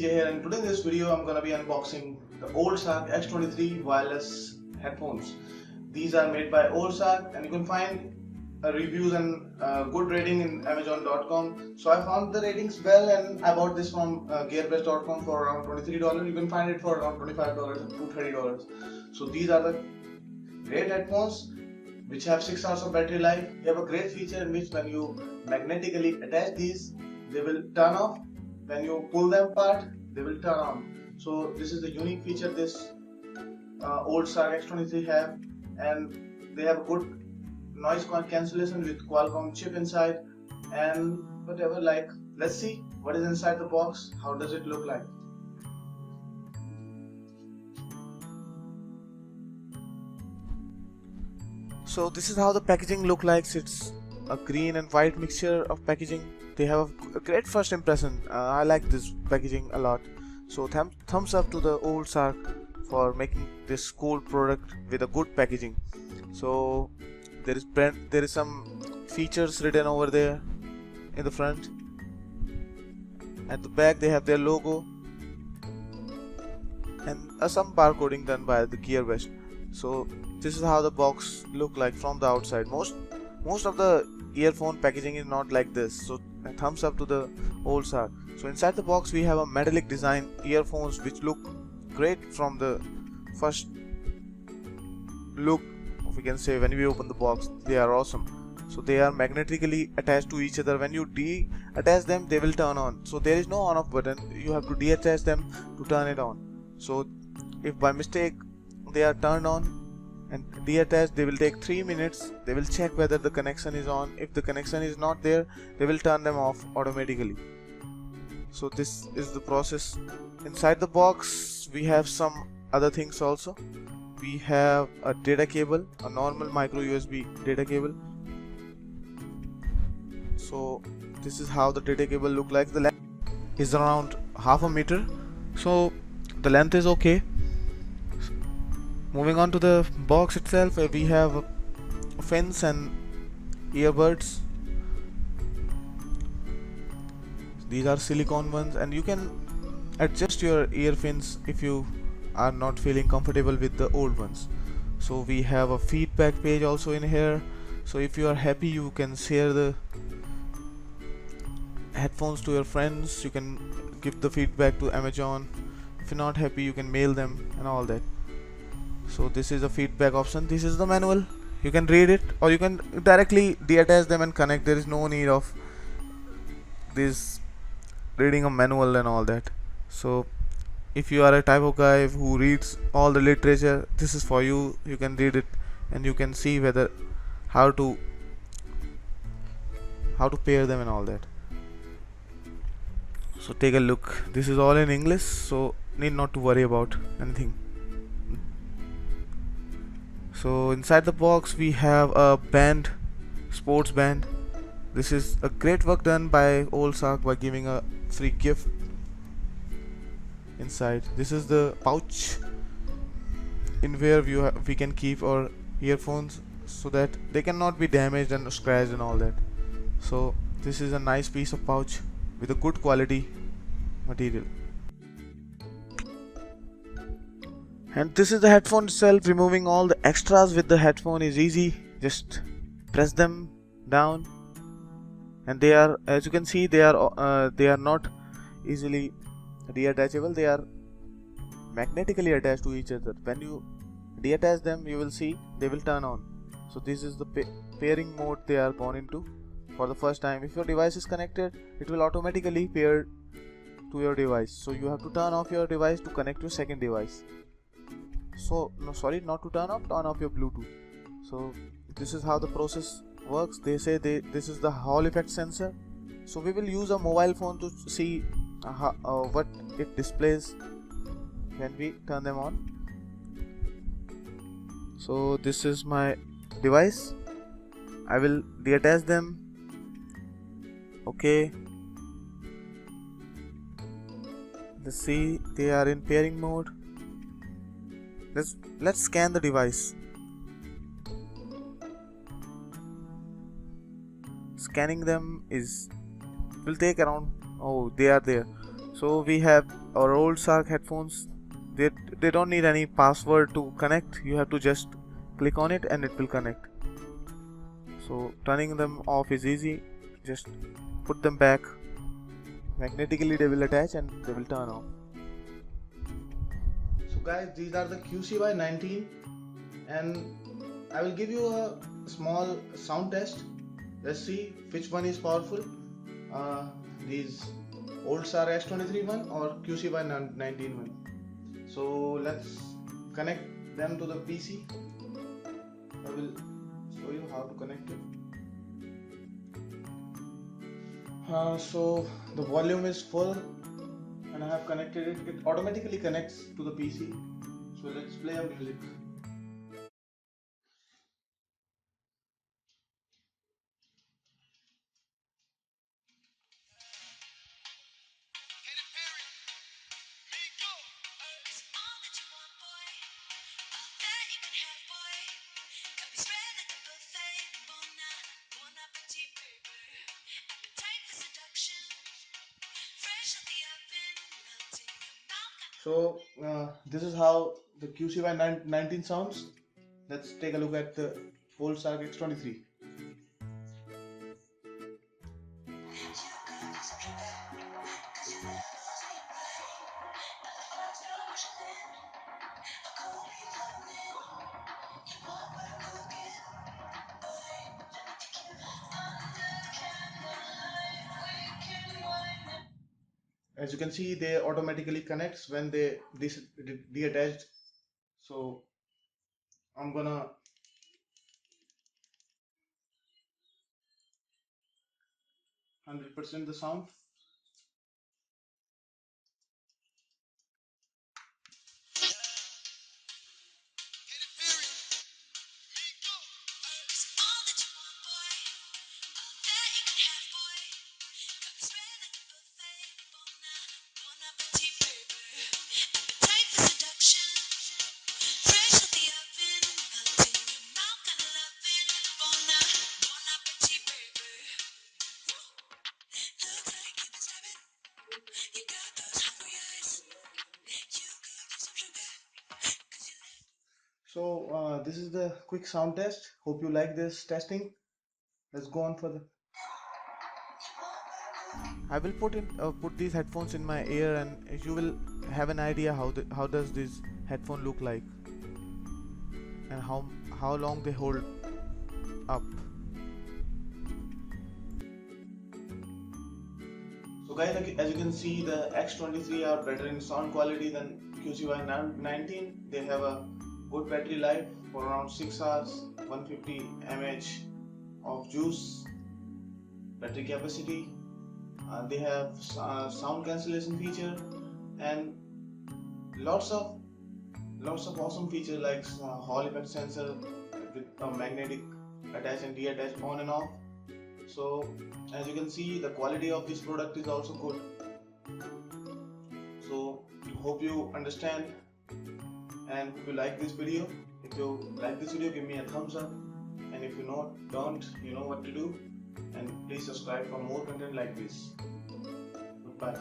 DJ here, and today in this video I'm gonna be unboxing the old Shark X23 wireless headphones. These are made by old Shark, and you can find reviews and good rating in Amazon.com. So I found the ratings well, and I bought this from gearbest.com for around $23. You can find it for around $25 to $30. So these are the great headphones which have 6 hours of battery life. They have a great feature in which when you magnetically attach these, they will turn off. When you pull them apart, they will turn on. So this is the unique feature this old Shark X23 have, and they have a good noise cancellation with Qualcomm chip inside and whatever. Like, let's see what is inside the box. How does it look like? So this is how the packaging look like. It's a green and white mixture of packaging. They have a great first impression. I like this packaging a lot. So thumbs up to the old Shark for making this cool product with a good packaging. So there is some features written over there in the front. At the back they have their logo and some barcoding done by the GearBest. So this is how the box look like from the outside. Most of the earphone packaging is not like this. So thumbs up to the old Shark. So inside the box we have a metallic design earphones which look great from the first look. We can say when we open the box, they are awesome. So they are magnetically attached to each other. When you de-attach them, they will turn on. So there is no on-off button. You have to de-attach them to turn it on. So if by mistake they are turned on and de-attached, they will take 3 minutes. They will check whether the connection is on. If the connection is not there, they will turn them off automatically. So this is the process. Inside the box we have some other things also. We have a data cable, a normal micro USB data cable. So this is how the data cable look like. The length is around half a meter, so the length is okay. Moving on to the box itself, we have fins and earbuds. These are silicone ones, and you can adjust your ear fins if you are not feeling comfortable with the old ones. So we have a feedback page also in here. So if you are happy, you can share the headphones to your friends. You can give the feedback to Amazon. If you're not happy, you can mail them and all that. So this is a feedback option. This is the manual. You can read it, or you can directly de-attach them and connect. There is no need of this reading a manual and all that. So if you are a type of guy who reads all the literature, this is for you. You can read it and you can see whether how to pair them and all that. So take a look. This is all in English, so need not to worry about anything. So inside the box we have a band, sports band. This is a great work done by old Shark by giving a free gift inside. This is the pouch in where we can keep our earphones so that they cannot be damaged and scratched and all that. So this is a nice piece of pouch with a good quality material. And this is the headphone itself. Removing all the extras with the headphone is easy. Just press them down, and they are, as you can see, they are not easily detachable. They are magnetically attached to each other. When you detach them, you will see they will turn on. So this is the pairing mode they are gone into for the first time. If your device is connected, it will automatically pair to your device. So you have to turn off your device to connect your second device. So no, sorry, not to turn off your Bluetooth. So this is how the process works. They say this is the Hall effect sensor. So we will use a mobile phone to see what it displays when we turn them on. So this is my device. I will detach them. Okay, let's see, they are in pairing mode. Let's scan the device. Scanning them will take around, oh, they are there. So we have our old Shark headphones, they don't need any password to connect. You have to just click on it and it will connect. So turning them off is easy. Just put them back. Magnetically they will attach and they will turn off. So guys, these are the QCY19, and I will give you a small sound test. Let's see which one is powerful. These old Shark X23 one or QCY19 one. So let's connect them to the PC. I will show you how to connect it. So the volume is full and I have connected it. It automatically connects to the PC. So let's play a music. So this is how the QCY19 sounds. Let's take a look at the old Shark X23. As you can see, they automatically connects when they deattached. So I'm gonna 100% the sound. So this is the quick sound test. Hope you like this testing. Let's go on further. I will put these headphones in my ear, and you will have an idea how does this headphone look like, and how long they hold up. So guys, as you can see, the X23 are better in sound quality than QCY19. They have a good battery life for around 6 hours, 150 mAh of juice battery capacity. They have sound cancellation feature and lots of awesome features like Hall effect sensor with a magnetic attach and deattach on and off. So as you can see, the quality of this product is also good. So hope you understand and hope you like this video. If you like this video, give me a thumbs up, and if you don't, you know what to do, and please subscribe for more content like this. Goodbye.